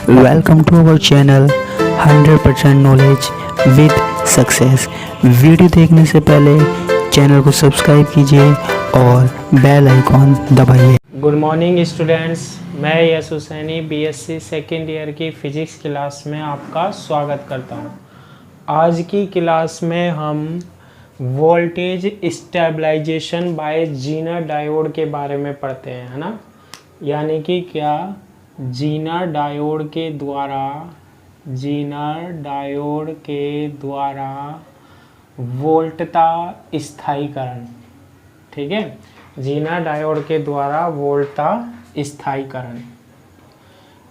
Welcome to our channel 100% knowledge with success. Video देखने से पहले चैनल को सब्सक्राइब कीजिए और बेल आइकॉन दबाइए। गुड मॉर्निंग स्टूडेंट्स, मैं Yash Hussaini BSc second year की फ़िज़िक्स क्लास में आपका स्वागत करता हूं। आज की क्लास में हम voltage stabilisation by zener diode के बारे में पढ़ते हैं, है ना। यानी कि क्या जीनर डायोड के द्वारा वोल्टता स्थायीकरण, ठीक है। जीनर डायोड के द्वारा वोल्टता स्थायीकरण,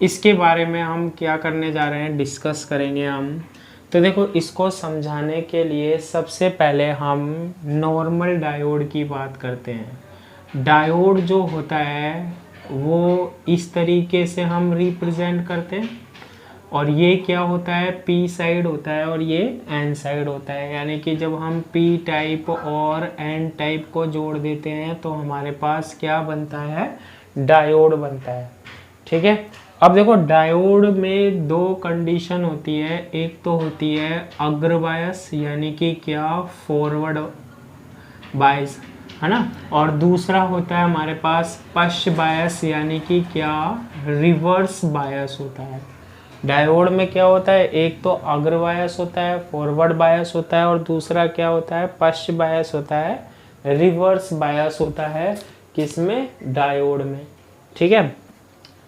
इसके बारे में हम क्या करने जा रहे हैं, डिस्कस करेंगे हम। तो देखो, इसको समझाने के लिए सबसे पहले हम नॉर्मल डायोड की बात करते हैं। डायोड जो होता है वो इस तरीके से हम रिप्रेजेंट करते हैं, और ये क्या होता है, पी साइड होता है और ये एन साइड होता है। यानी कि जब हम पी टाइप और एन टाइप को जोड़ देते हैं तो हमारे पास क्या बनता है, डायोड बनता है, ठीक है। अब देखो, डायोड में दो कंडीशन होती है। एक तो होती है अग्र बायस, यानी कि क्या, फॉरवर्ड बायस, है ना। और दूसरा होता है हमारे पास पश्च बायस, यानी कि क्या, रिवर्स बायस होता है। डायोड में क्या होता है, एक तो अग्र बायस होता है, फॉरवर्ड बायस होता है, और दूसरा क्या होता है, पश्च बायस होता है, रिवर्स बायस होता है। किसमें, डायोड में, ठीक है।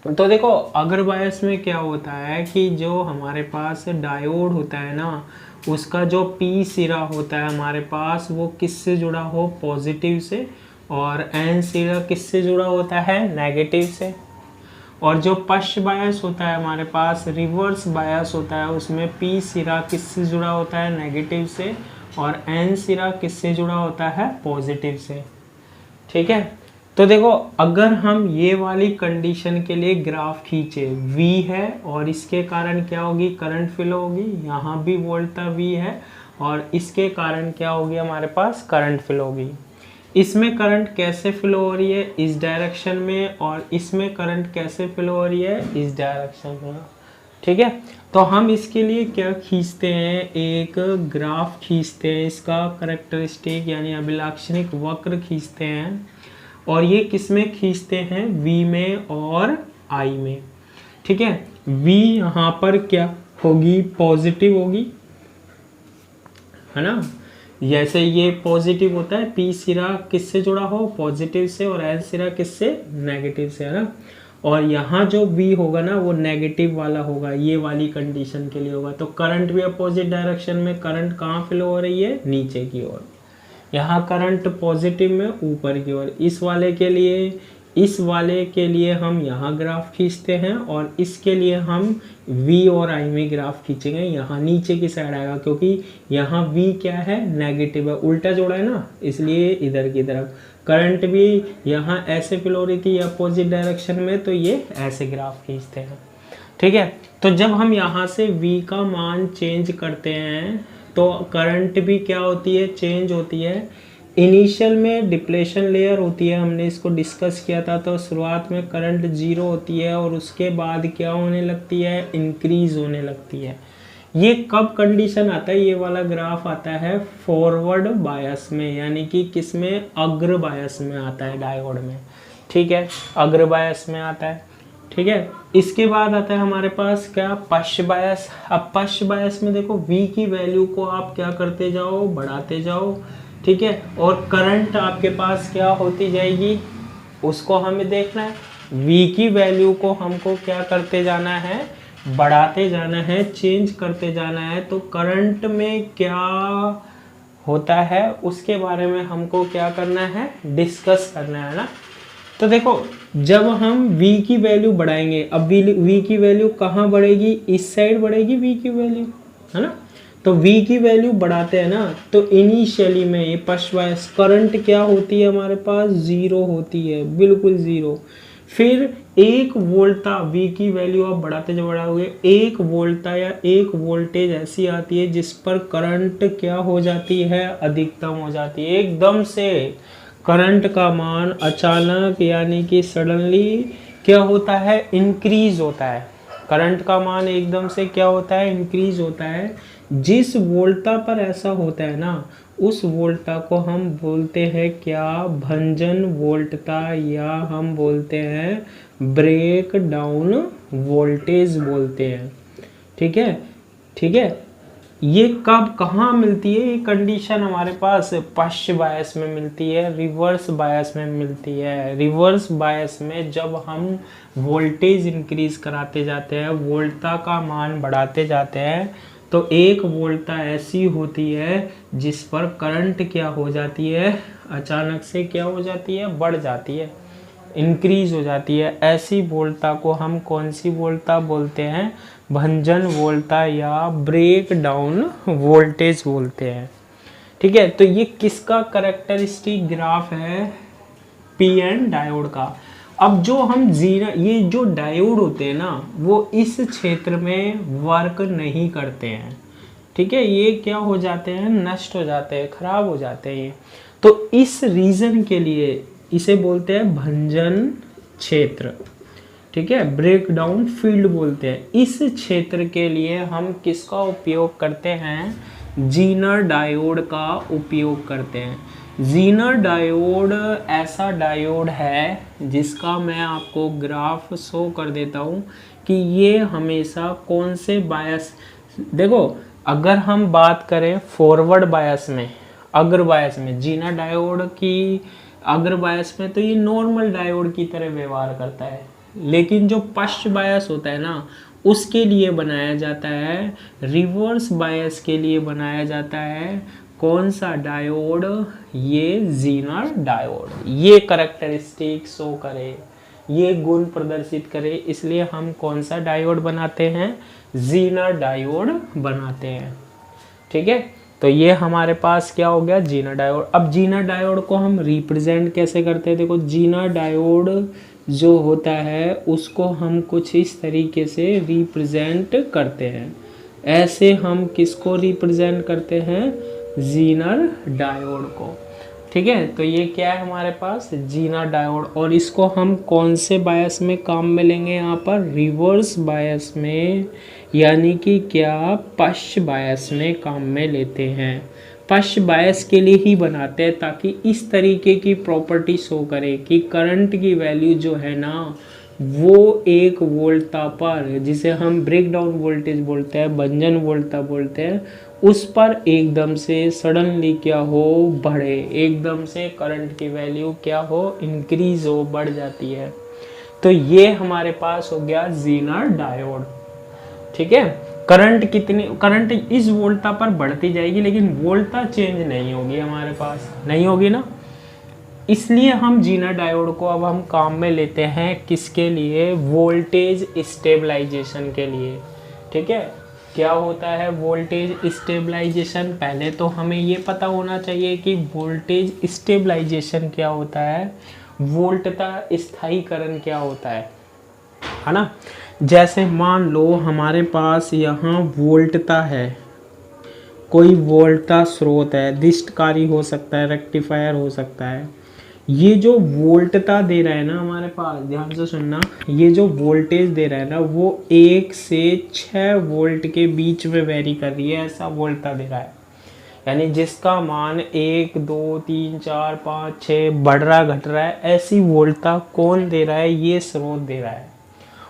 तो देखो, अग्र बायस में क्या होता है कि जो हमारे पास डायोड होता है ना, उसका जो पी सिरा होता है हमारे पास, वो किससे जुड़ा हो, पॉजिटिव से, और एन सिरा किससे जुड़ा होता है, नेगेटिव से। और जो पश्च बायस होता है हमारे पास, रिवर्स बायस होता है, उसमें पी सिरा किससे जुड़ा होता है, नेगेटिव से, और एन सिरा किससे जुड़ा होता है, पॉजिटिव से, ठीक है। तो देखो, अगर हम ये वाली कंडीशन के लिए ग्राफ खींचे, V है और इसके कारण क्या होगी, करंट फ्लो होगी, यहाँ भी वोल्टता V है और इसके कारण क्या होगी, हमारे पास करंट फ्लो होगी। इसमें करंट कैसे फ्लो हो रही है, इस डायरेक्शन में, और इसमें करंट कैसे फ्लो हो रही है, इस डायरेक्शन में, ठीक है। तो हम इसके लिए क्या खींचते हैं, एक ग्राफ खींचते हैं, इसका कैरेक्टरिस्टिक यानी अभिलाक्षणिक वक्र खींचते हैं। और ये किस में खींचते हैं, V में और I में, ठीक है। V यहाँ पर क्या होगी, पॉजिटिव होगी, है ना। जैसे ये पॉजिटिव होता है, P सिरा किससे जुड़ा हो, पॉजिटिव से, और N सिरा किससे, नेगेटिव से, है ना। और यहाँ जो V होगा ना, वो नेगेटिव वाला होगा, ये वाली कंडीशन के लिए होगा। तो करंट भी अपोजिट डायरेक्शन में, करंट कहाँ फ्लो हो रही है, नीचे की ओर। यहाँ करंट पॉजिटिव में ऊपर की ओर। इस वाले के लिए हम यहाँ ग्राफ खींचते हैं, और इसके लिए हम V और I में ग्राफ खींचेंगे। यहाँ नीचे की साइड आएगा, क्योंकि यहाँ V क्या है, नेगेटिव है, उल्टा जोड़ा है ना, इसलिए इधर की तरफ। करंट भी यहाँ ऐसे फ्लो हो रही थी अपोजिट डायरेक्शन में, तो ये ऐसे ग्राफ खींचते हैं, ठीक है। तो जब हम यहाँ से V का मान चेंज करते हैं तो करंट भी क्या होती है, चेंज होती है। इनिशियल में डिप्लेशन लेयर होती है, हमने इसको डिस्कस किया था। तो शुरुआत में करंट 0 होती है और उसके बाद क्या होने लगती है, इंक्रीज होने लगती है। ये कब कंडीशन आता है, ये वाला ग्राफ आता है फॉरवर्ड बायस में, यानी कि किस में, अग्र बायस में आता है, डायोड में, ठीक है, अग्र बायस में आता है, ठीक है। इसके बाद आता है हमारे पास क्या, पश्च बायस। अब पश्च बायस में देखो, V की वैल्यू को आप क्या करते जाओ, बढ़ाते जाओ, ठीक है। और करंट आपके पास क्या होती जाएगी, उसको हमें देखना है। V की वैल्यू को हमको क्या करते जाना है, बढ़ाते जाना है, चेंज करते जाना है। तो करंट में क्या होता है उसके बारे में हमको क्या करना है, डिस्कस करना है ना। तो देखो, जब हम V की वैल्यू बढ़ाएंगे, अब V की वैल्यू कहाँ बढ़ेगी, इस साइड बढ़ेगी V की वैल्यू, है ना। तो V की वैल्यू बढ़ाते हैं ना, तो इनिशियली में ये पश्च बायस करंट क्या होती है, हमारे पास 0 होती है, बिल्कुल 0। फिर 1 वोल्टता, V की वैल्यू आप बढ़ाते जब बढ़ाओगे, 1 वोल्टता या 1 वोल्टेज ऐसी आती है जिस पर करंट क्या हो जाती है, अधिकतम हो जाती है। एकदम से करंट का मान अचानक, यानी कि सडनली क्या होता है, इंक्रीज होता है, करंट का मान एकदम से क्या होता है, इंक्रीज होता है। जिस वोल्टता पर ऐसा होता है ना, उस वोल्टता को हम बोलते हैं क्या, भंजन वोल्टता, या हम बोलते हैं ब्रेक डाउन वोल्टेज बोलते हैं। ठीक है, ठीक है। ये कब कहाँ मिलती है ये कंडीशन हमारे पास, पश्च बायस में मिलती है, रिवर्स बायस में मिलती है। रिवर्स बायस में जब हम वोल्टेज इंक्रीज कराते जाते हैं, वोल्टता का मान बढ़ाते जाते हैं, तो एक वोल्टता ऐसी होती है जिस पर करंट क्या हो जाती है, अचानक से क्या हो जाती है, बढ़ जाती है, इंक्रीज हो जाती है। ऐसी वोल्टता को हम कौन सी वोल्टता बोलते हैं, भंजन वोल्टता या ब्रेक डाउन वोल्टेज बोलते हैं। ठीक है, तो ये किसका कैरेक्टरिस्टिक ग्राफ है, पीएन डायोड का। अब जो हम ये जो डायोड होते हैं ना, वो इस क्षेत्र में वर्क नहीं करते हैं। ठीक है, ये क्या हो जाते हैं, नष्ट हो जाते हैं, खराब हो जाते हैं ये। तो इस रीजन के लिए इसे बोलते हैं भंजन क्षेत्र। ठीक है, ब्रेक डाउन फील्ड बोलते हैं। इस क्षेत्र के लिए हम किसका उपयोग करते हैं, जीनर डायोड का उपयोग करते हैं। जीनर डायोड ऐसा डायोड है जिसका मैं आपको ग्राफ शो कर देता हूँ कि ये हमेशा कौन से बायस, देखो अगर हम बात करें फॉरवर्ड बायस में, अग्र बायस में, जीनर डायोड की अग्र बायस में तो ये नॉर्मल डायोड की तरह व्यवहार करता है। लेकिन जो पश्च बायस होता है ना, उसके लिए बनाया जाता है, रिवर्स बायस के लिए बनाया जाता है कौन सा डायोड, ये जीनर डायोड। ये कैरेक्टरिस्टिक शो करे, ये गुण प्रदर्शित करे, इसलिए हम कौन सा डायोड बनाते हैं, जीनर डायोड बनाते हैं। ठीक है, तो ये हमारे पास क्या हो गया, जीनर डायोड। अब जीनर डायोड को हम रिप्रेजेंट कैसे करते हैं, देखो जीनर डायोड जो होता है उसको हम कुछ इस तरीके से रिप्रेजेंट करते हैं। ऐसे हम किसको रिप्रेजेंट करते हैं, जीनर डायोड को। ठीक है, तो ये क्या है हमारे पास, जीनर डायोड। और इसको हम कौन से बायस में काम में लेंगे, यहाँ पर रिवर्स बायस में, यानी कि क्या, पश्च बायस में काम में लेते हैं। पश्च बायस के लिए ही बनाते हैं ताकि इस तरीके की प्रॉपर्टी शो करे कि करंट की वैल्यू जो है ना, वो एक वोल्टता पर, जिसे हम ब्रेक डाउन वोल्टेज बोलते हैं, भंजन वोल्टता बोलते हैं, उस पर एकदम से सडनली क्या हो, बढ़े, एकदम से करंट की वैल्यू क्या हो, इंक्रीज हो, बढ़ जाती है। तो ये हमारे पास हो गया जीनर डायोड। ठीक है, करंट कितनी, करंट इस वोल्टता पर बढ़ती जाएगी लेकिन वोल्टता चेंज नहीं होगी, हमारे पास नहीं होगी ना। इसलिए हम जीनर डायोड को अब हम काम में लेते हैं किसके लिए, वोल्टेज स्टेबलाइजेशन के लिए। ठीक है, क्या होता है वोल्टेज स्टेबलाइजेशन, पहले तो हमें ये पता होना चाहिए कि वोल्टेज स्टेबलाइजेशन क्या होता है, वोल्टता स्थायीकरण क्या होता है ना। जैसे मान लो हमारे पास यहाँ वोल्टता है, कोई वोल्टता स्रोत है, दिष्टकारी हो सकता है, रेक्टिफायर हो सकता है। ये जो वोल्टता दे रहा है ना हमारे पास, ध्यान से सुनना, ये जो वोल्टेज दे रहा है ना, वो 1 से 6 वोल्ट के बीच में वेरी कर रही है, ऐसा वोल्टता दे रहा है। यानी जिसका मान 1, 2, 3, 4, 5, 6 बढ़ रहा घट रहा है, ऐसी वोल्टता कौन दे रहा है, ये स्रोत दे रहा है।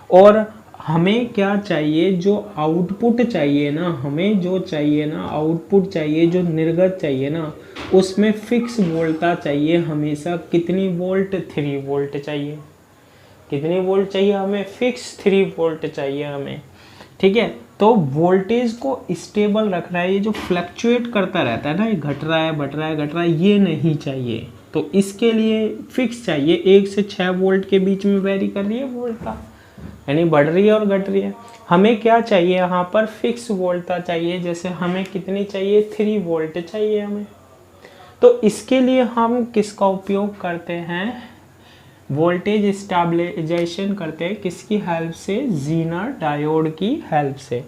और हमें क्या चाहिए, जो आउटपुट चाहिए ना, हमें जो चाहिए ना, आउटपुट चाहिए, जो निर्गत चाहिए ना, उसमें फिक्स वोल्टता चाहिए हमेशा। कितनी वोल्ट, 3 वोल्ट चाहिए। कितनी वोल्ट चाहिए हमें, फिक्स 3 वोल्ट चाहिए हमें। ठीक है, तो वोल्टेज को स्टेबल रखना है, ये जो फ्लक्चुएट करता रहता है ना, ये घट रहा है, बढ़ रहा है, घट रहा है, ये नहीं चाहिए। तो इसके लिए फिक्स चाहिए, 1 से 6 वोल्ट के बीच में वेरी कर रही है वोल्टता, यानी बढ़ रही है और घट रही है। हमें क्या चाहिए यहाँ पर, फिक्स वोल्टता चाहिए। जैसे हमें कितनी चाहिए, 3 वोल्ट चाहिए हमें। तो इसके लिए हम किसका उपयोग करते हैं, वोल्टेज स्टेबलाइजेशन करते हैं, किसकी हेल्प से, जीनर डायोड की हेल्प से।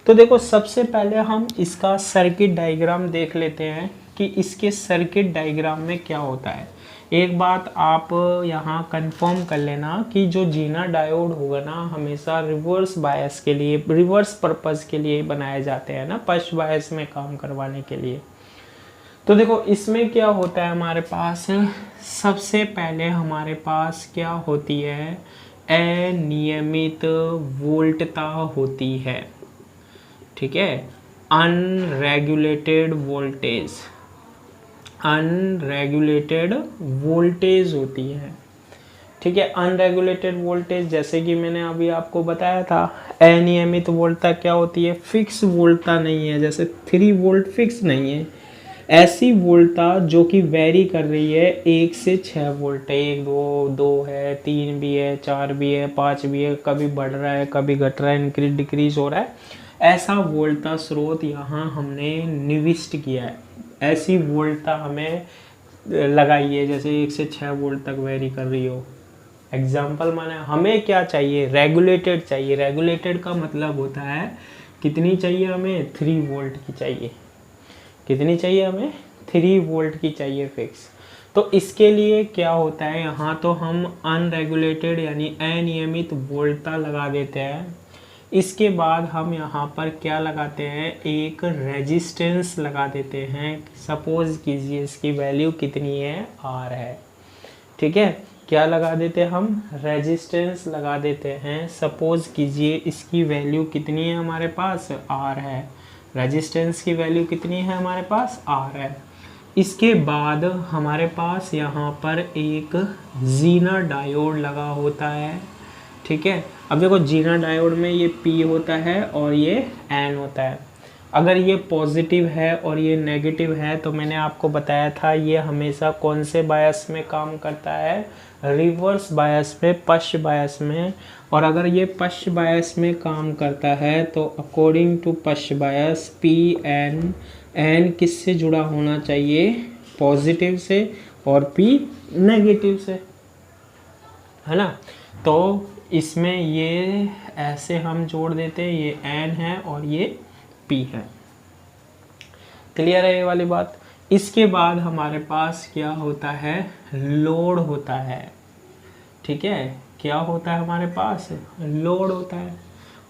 तो देखो सबसे पहले हम इसका सर्किट डायग्राम देख लेते हैं कि इसके सर्किट डायग्राम में क्या होता है। एक बात आप यहाँ कंफर्म कर लेना कि जो जीना डायोड होगा ना हमेशा रिवर्स बायस के लिए, रिवर्स पर्पस के लिए बनाए जाते हैं ना, पश्च बायस में काम करवाने के लिए। तो देखो इसमें क्या होता है हमारे पास, सबसे पहले हमारे पास क्या होती है, अनियमित वोल्टता होती है, ठीक है, अनरेगुलेटेड वोल्टेज, अनरेगुलेटेड वोल्टेज होती है, ठीक है। अनरेगुलेटेड वोल्टेज जैसे कि मैंने अभी आपको बताया था, अनियमित वोल्टता क्या होती है, फिक्स वोल्टता नहीं है, जैसे 3 वोल्ट फिक्स नहीं है, ऐसी वोल्टता जो कि वेरी कर रही है 1 से 6 वोल्ट है, 1 2 है, 3 भी है, 4 भी है, 5 भी है, कभी बढ़ रहा है कभी घट रहा है, इंक्रीज डिक्रीज हो रहा है, ऐसा वोल्टता स्रोत यहाँ हमने निविष्ट किया है, ऐसी वोल्टता हमें लगाई है जैसे 1 से 6 वोल्ट तक वेरी कर रही हो। एग्जाम्पल माने हमें क्या चाहिए, रेगुलेटेड चाहिए, रेगुलेटेड का मतलब होता है कितनी चाहिए हमें, 3 वोल्ट की चाहिए, कितनी चाहिए हमें, 3 वोल्ट की चाहिए फिक्स। तो इसके लिए क्या होता है, यहाँ तो हम अनरेगुलेटेड यानी अनियमित वोल्टता लगा देते हैं, इसके बाद हम यहाँ पर क्या लगाते हैं, एक रेजिस्टेंस लगा देते हैं, सपोज कीजिए इसकी वैल्यू कितनी है, R है, ठीक है, क्या लगा देते हैं हम, रेजिस्टेंस लगा देते हैं, सपोज कीजिए इसकी वैल्यू कितनी है हमारे पास, R है, रेजिस्टेंस की वैल्यू कितनी है हमारे पास, R है। इसके बाद हमारे पास यहाँ पर एक जीना डायोड लगा होता है, ठीक है। अब देखो जीना डायोड में ये P होता है और ये N होता है, अगर ये पॉजिटिव है और ये नेगेटिव है तो मैंने आपको बताया था ये हमेशा कौन से बायस में काम करता है, रिवर्स बायस में, पश्च बायस में, और अगर ये पश्च बायस में काम करता है तो अकॉर्डिंग टू पश्च बायस N किससे जुड़ा होना चाहिए, पॉजिटिव से, और P नेगेटिव से, है ना। तो इसमें ये ऐसे हम जोड़ देते हैं, ये N है और ये P है, क्लियर है ये वाली बात। इसके बाद हमारे पास क्या होता है, लोड होता है, ठीक है, क्या होता है हमारे पास, लोड होता है,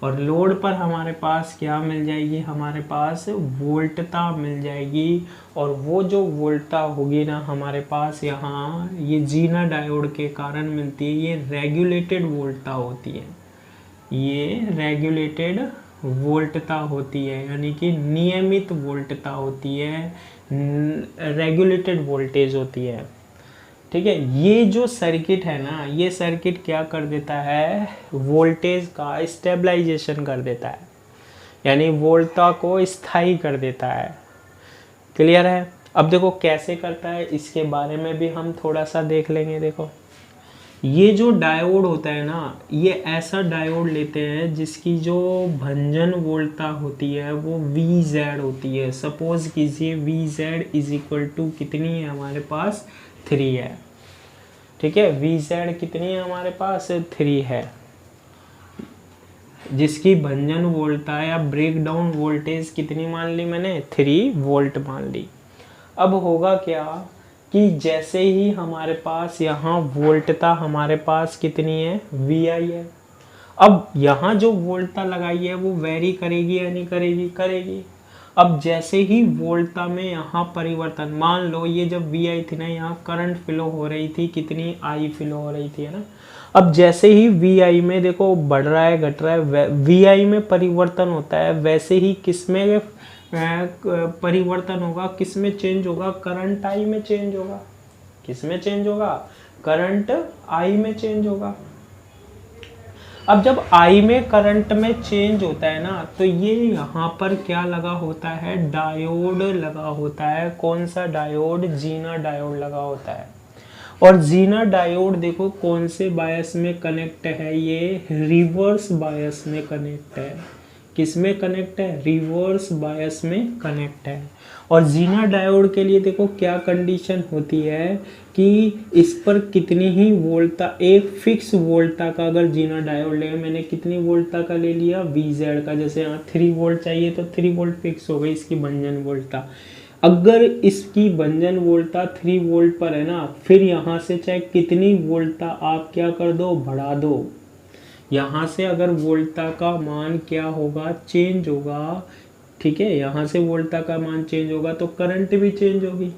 और लोड पर हमारे पास क्या मिल जाएगी, हमारे पास वोल्टता मिल जाएगी, और वो जो वोल्टता होगी ना हमारे पास यहाँ ये जीना डायोड के कारण मिलती है, ये रेगुलेटेड वोल्टता होती है, ये रेगुलेटेड वोल्टता होती है, यानी कि नियमित वोल्टता होती है, रेगुलेटेड वोल्टेज होती है, ठीक है। ये जो सर्किट है ना, ये सर्किट क्या कर देता है, वोल्टेज का स्टेबलाइजेशन कर देता है, यानी वोल्टता को स्थायी कर देता है, क्लियर है। अब देखो कैसे करता है, इसके बारे में भी हम थोड़ा सा देख लेंगे। देखो ये जो डायोड होता है ना, ये ऐसा डायोड लेते हैं जिसकी जो भंजन वोल्टता होती है वो VZ होती है, सपोज कीजिए VZ इज इक्वल टू कितनी है हमारे पास, 3 है, ठीक है, VZ कितनी है हमारे पास, 3 है, जिसकी भंजन वोल्टता या ब्रेक डाउन वोल्टेज कितनी मान ली मैंने, 3 वोल्ट मान ली। अब होगा क्या कि जैसे ही हमारे पास यहाँ वोल्टता हमारे पास कितनी है, VI है, अब यहाँ जो वोल्टता लगाई है वो वेरी करेगी या नहीं करेगी, करेगी। अब जैसे ही वोल्टता में यहाँ परिवर्तन, मान लो ये जब VI थी ना, यहाँ करंट फ्लो हो रही थी, कितनी I फ्लो हो रही थी, है ना। अब जैसे ही VI में देखो बढ़ रहा है घट रहा है, VI में परिवर्तन होता है, वैसे ही किस में परिवर्तन होगा, किस में चेंज होगा, करंट I में चेंज होगा, किस में चेंज होगा, करंट I में चेंज होगा। अब जब I में करंट में चेंज होता है ना, तो ये यहाँ पर क्या लगा होता है, डायोड लगा होता है, कौन सा डायोड, जीना डायोड लगा होता है। और जीना डायोड देखो कौन से बायस में कनेक्ट है, ये रिवर्स बायस में कनेक्ट है, किस में कनेक्ट है, रिवर्स बायस में कनेक्ट है। और जीना डायोड के लिए देखो क्या कंडीशन होती है कि इस पर कितनी ही वोल्टता, एक फिक्स वोल्टता का अगर जीना डायोड ले, मैंने कितनी वोल्टता का ले लिया, VZ का, जैसे यहाँ 3 वोल्ट चाहिए तो 3 वोल्ट फिक्स हो गई इसकी भंजन वोल्टता। अगर इसकी भंजन वोल्टता 3 वोल्ट पर है ना, फिर यहाँ से चाहे कितनी वोल्टता आप क्या कर दो, बढ़ा दो, यहाँ से अगर वोल्टता का मान क्या होगा, चेंज होगा, ठीक है, यहाँ से वोल्टता का मान चेंज होगा तो करंट भी चेंज होगी।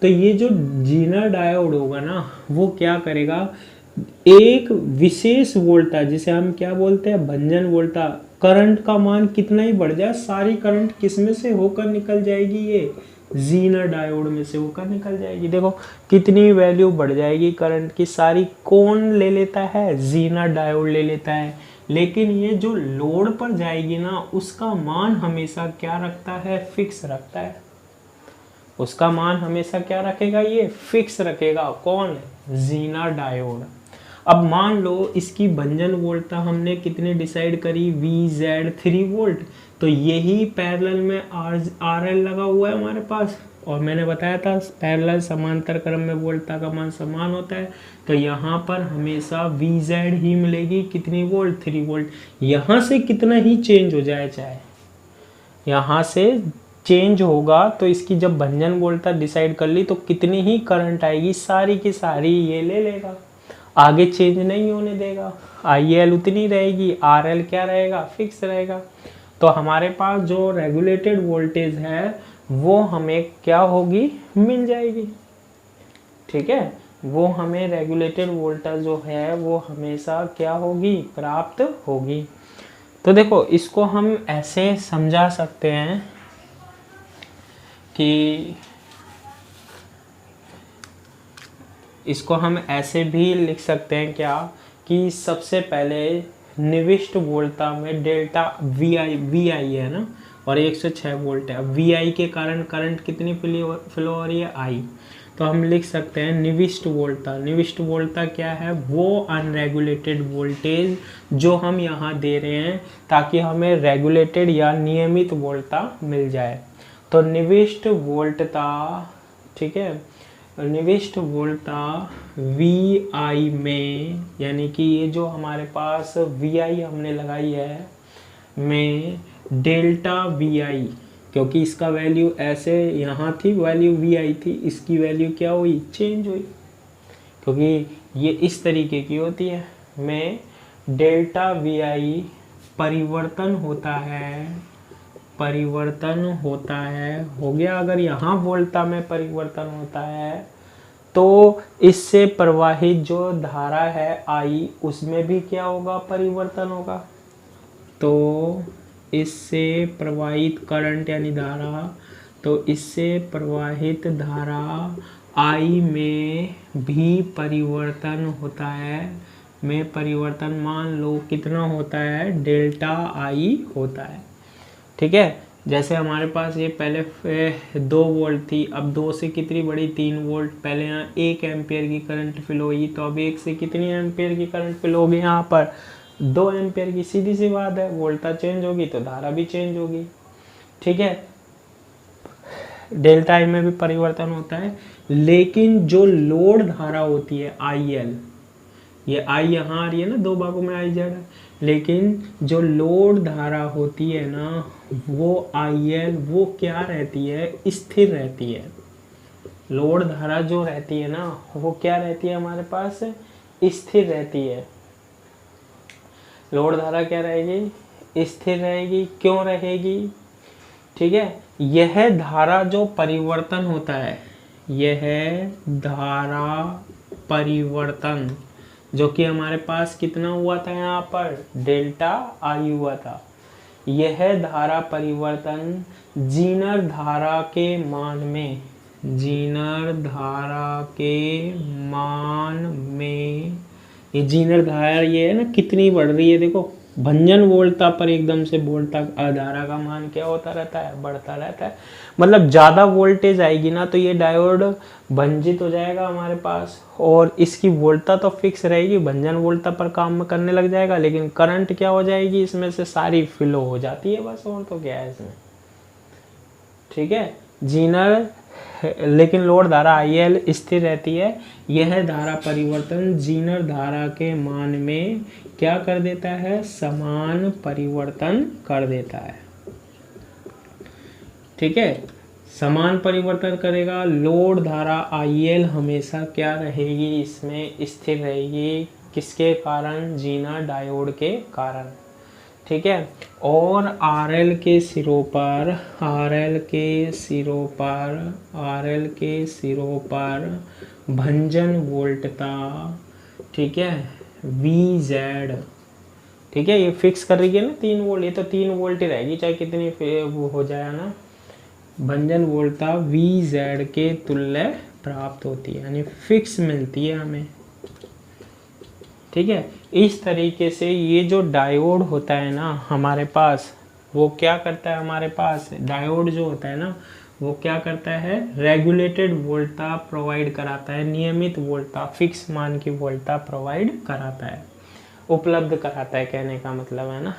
तो ये जो जीनर डायोड होगा ना, वो क्या करेगा, एक विशेष वोल्टता जिसे हम क्या बोलते हैं, भंजन वोल्टता, करंट का मान कितना ही बढ़ जाए, सारी करंट किस में से होकर निकल जाएगी, ये जीनर डायोड में से होकर निकल जाएगी। देखो कितनी वैल्यू बढ़ जाएगी करंट की, सारी कौन ले लेता है, जीनर डायोड ले लेता है। लेकिन ये जो लोड पर जाएगी ना, उसका मान हमेशा क्या रखता है, फिक्स रखता है। उसका मान हमेशा क्या रखेगा, ये फिक्स रखेगा, कौन, जीनर डायोड। अब मान लो इसकी भंजन वोल्टता हमने कितने डिसाइड करी, VZ 3 वोल्ट, तो यही पैरेलल में RL लगा हुआ है हमारे पास, और मैंने बताया था पैरेलल समांतर क्रम में वोल्टता का मान समान होता है, तो यहाँ पर हमेशा VZ ही मिलेगी, कितनी वोल्ट, 3 वोल्ट। यहाँ से कितना ही चेंज हो जाए, चाहे यहाँ से चेंज होगा, तो इसकी जब भंजन वोल्टता डिसाइड कर ली तो कितनी ही करंट आएगी, सारी की सारी ये ले लेगा, आगे चेंज नहीं होने देगा। IL उतनी रहेगी, RL क्या रहेगा, फिक्स रहेगा। तो हमारे पास जो रेगुलेटेड वोल्टेज है वो हमें क्या होगी, मिल जाएगी, ठीक है, वो हमें रेगुलेटेड वोल्टेज जो है वो हमेशा क्या होगी, प्राप्त होगी। तो देखो इसको हम ऐसे समझा सकते हैं कि इसको हम ऐसे भी लिख सकते हैं क्या, कि सबसे पहले निविष्ट वोल्टता में डेल्टा वी आई है ना, और 106 वोल्ट है। वी के कारण करंट कितनी फ्लो हो रही है, I। तो हम लिख सकते हैं निविष्ट वोल्टता। निविष्ट वोल्टता क्या है, वो अनरेगुलेटेड वोल्टेज जो हम यहाँ दे रहे हैं, ताकि हमें रेगुलेटेड या नियमित वोल्टता मिल जाए। तो निविष्ट वोल्टता, ठीक है, निविष्ट वोल्टता VI में, यानी कि ये जो हमारे पास VI हमने लगाई है में डेल्टा VI, क्योंकि इसका वैल्यू ऐसे यहाँ थी, वैल्यू VI थी, इसकी वैल्यू क्या हुई, चेंज हुई, क्योंकि ये इस तरीके की होती है, में डेल्टा VI परिवर्तन होता है, परिवर्तन होता है, हो गया। अगर यहाँ वोल्टता में परिवर्तन होता है तो इससे प्रवाहित जो धारा है I, उसमें भी क्या होगा, परिवर्तन होगा। तो इससे प्रवाहित करंट यानी धारा, तो इससे प्रवाहित धारा I में भी परिवर्तन होता है, में परिवर्तन मान लो कितना होता है, डेल्टा I होता है, ठीक है। जैसे हमारे पास ये पहले 2 वोल्ट थी, अब 2 से कितनी बढ़ी, 3 वोल्ट। पहले यहाँ 1 एम्पियर की करंट फ्लो हुई, तो अब 1 से कितनी एम्पियर की करंट फ्लो होगी, यहाँ पर 2 एम्पियर की। सीधी सी बात है, वोल्टता चेंज होगी तो धारा भी चेंज होगी, ठीक है। डेल्टा I में भी परिवर्तन होता है, लेकिन जो लोड धारा होती है IL, ये I यहाँ आ रही है ना, 2 भागों में IZ है, लेकिन जो लोड धारा होती है ना, वो IL वो क्या रहती है, स्थिर रहती है। लोड धारा जो रहती है ना, वो क्या रहती है, हमारे पास स्थिर रहती है। लोड धारा क्या रहेगी, स्थिर रहेगी। क्यों रहेगी, ठीक है। यह धारा जो परिवर्तन होता है, यह धारा परिवर्तन जो कि हमारे पास कितना हुआ था, यहाँ पर डेल्टा I हुआ था, यह धारा परिवर्तन जीनर धारा के मान में, जीनर धारा के मान में, ये जीनर धारा ये है ना कितनी बढ़ रही है, देखो भंजन वोल्टता पर एकदम से वोल्टता धारा का मान क्या होता रहता है, बढ़ता रहता है। मतलब ज़्यादा वोल्टेज आएगी ना तो ये डायोड भंजित हो जाएगा हमारे पास, और इसकी वोल्टता तो फिक्स रहेगी, भंजन वोल्टता पर काम करने लग जाएगा, लेकिन करंट क्या हो जाएगी, इसमें से सारी फ्लो हो जाती है बस, और तो क्या है इसमें, ठीक है। जीनर, लेकिन लोड धारा IL स्थिर रहती है। यह धारा परिवर्तन जीनर धारा के मान में क्या कर देता है, समान परिवर्तन कर देता है, ठीक है, समान परिवर्तन करेगा। लोड धारा IL हमेशा क्या रहेगी, इसमें स्थिर रहेगी। किसके कारण, जीना डायोड के कारण, ठीक है। और RL के सिरों पर भंजन वोल्टता, ठीक है, VZ, ठीक है। ये फिक्स कर रही है ना 3 वोल्ट, ये तो 3 वोल्ट ही रहेगी चाहे कितनी वो हो जाए ना। भंजन वोल्टता VZ के तुल्य प्राप्त होती है, यानी फिक्स मिलती है हमें, ठीक है। इस तरीके से ये जो डायोड होता है ना हमारे पास, वो क्या करता है, हमारे पास डायोड जो होता है ना वो क्या करता है, रेगुलेटेड वोल्टता प्रोवाइड कराता है, नियमित वोल्टता, फिक्स मान की वोल्टता प्रोवाइड कराता है, उपलब्ध कराता है, कहने का मतलब है ना।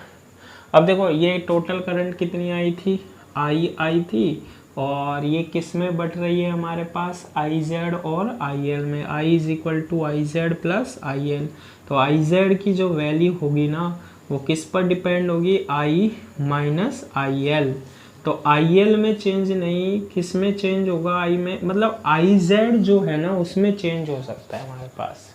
अब देखो ये टोटल करंट कितनी आई थी, आई थी, और ये किस में बट रही है हमारे पास, IZ और IL में। I is equal to IZ plus IL। तो IZ की जो वैल्यू होगी ना वो किस पर डिपेंड होगी, I माइनस IL। तो IL में चेंज नहीं, किस में चेंज होगा, I में, मतलब IZ जो है ना उसमें चेंज हो सकता है हमारे पास।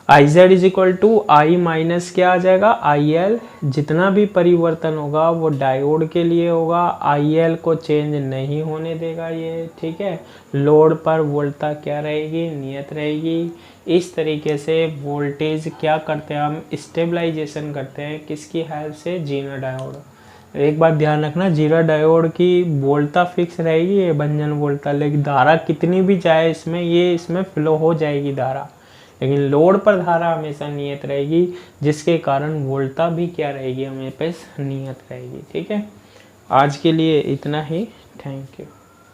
IZ is equal to I minus क्या आ जाएगा, IL। जितना भी परिवर्तन होगा वो डायोड के लिए होगा, IL को चेंज नहीं होने देगा ये, ठीक है। लोड पर वोल्टता क्या रहेगी, नियत रहेगी। इस तरीके से वोल्टेज क्या करते हैं हम, स्टेबलाइजेशन करते हैं, किसकी हेल्प से, जीना डायोड। एक बात ध्यान रखना, जीरा डायोड की वोल्टता फिक्स रहेगी, ये भंजन वोल्टता, लेकिन धारा कितनी भी जाए इसमें, ये इसमें फ्लो हो जाएगी धारा, लेकिन लोड पर धारा हमेशा नियत रहेगी, जिसके कारण वोल्टता भी क्या रहेगी, हमें पे नियत रहेगी, ठीक है। आज के लिए इतना ही, थैंक यू।